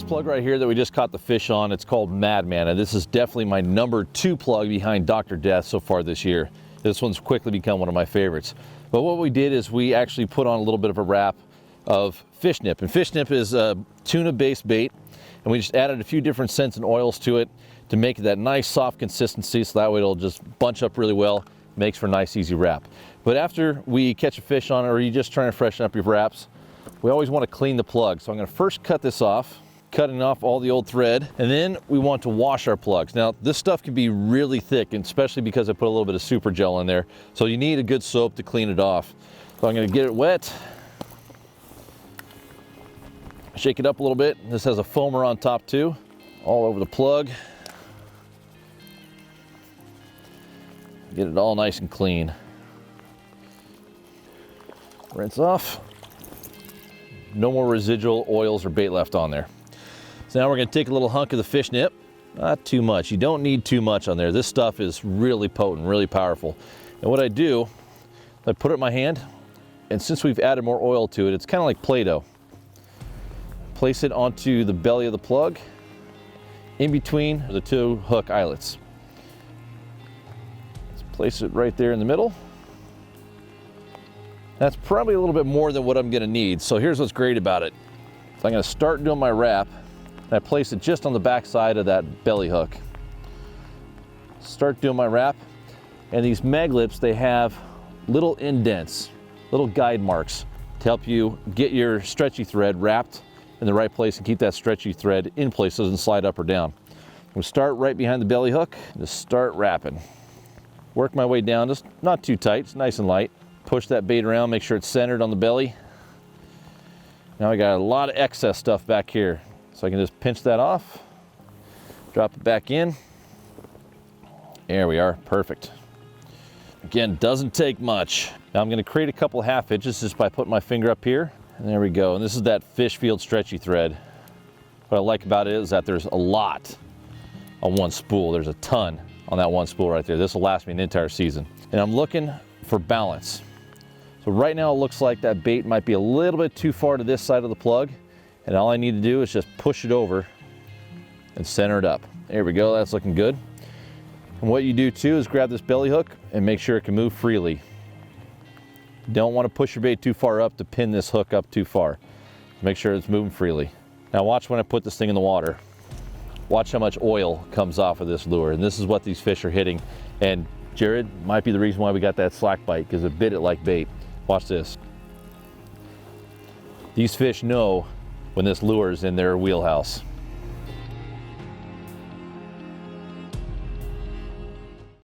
this plug right here that we just caught the fish on, it's called Madman, and this is definitely my number 2 plug behind Dr. Death so far this year. This one's quickly become one of my favorites. But what we did is we actually put on a little bit of a wrap of fishnip, and fishnip is a tuna-based bait, and we just added a few different scents and oils to it to make it that nice soft consistency, so that way it'll just bunch up really well, makes for a nice easy wrap. But after we catch a fish on it, or you're just trying to freshen up your wraps, we always want to clean the plug. So I'm going to first cut this off, cutting off all the old thread, and then we want to wash our plugs. Now this stuff can be really thick, and especially because I put a little bit of super gel in there, so you need a good soap to clean it off. So I'm going to get it wet, shake it up a little bit. This has a foamer on top too, all over the plug. Get it all nice and clean. Rinse off. No more residual oils or bait left on there. So now we're going to take a little hunk of the fish nip. Not too much. You don't need too much on there. This stuff is really potent, really powerful. And what I do, I put it in my hand, and since we've added more oil to it, it's kind of like Play-Doh. Place it onto the belly of the plug, in between the 2 hook eyelets. Let's place it right there in the middle. That's probably a little bit more than what I'm going to need. So here's what's great about it. So I'm going to start doing my wrap, and I place it just on the back side of that belly hook. Start doing my wrap, and these mag lips, they have little indents, little guide marks to help you get your stretchy thread wrapped in the right place and keep that stretchy thread in place so it doesn't slide up or down. I'm going to start right behind the belly hook, just start wrapping. Work my way down, just not too tight, it's nice and light. Push that bait around, make sure it's centered on the belly. Now I got a lot of excess stuff back here, so I can just pinch that off, drop it back in. There we are, perfect. Again, doesn't take much. Now I'm going to create a couple half hitches just by putting my finger up here, and there we go. And this is that fish field stretchy thread. What I like about it is that there's a lot on one spool. There's a ton on that one spool right there. This will last me an entire season. And I'm looking for balance. So right now it looks like that bait might be a little bit too far to this side of the plug, and all I need to do is just push it over and center it up. There we go, that's looking good. And what you do too is grab this belly hook and make sure it can move freely. You don't want to push your bait too far up to pin this hook up too far. Make sure it's moving freely. Now watch when I put this thing in the water. Watch how much oil comes off of this lure, and this is what these fish are hitting. And Jared might be the reason why we got that slack bite, because it bit it like bait. Watch this. These fish know when this lure is in their wheelhouse.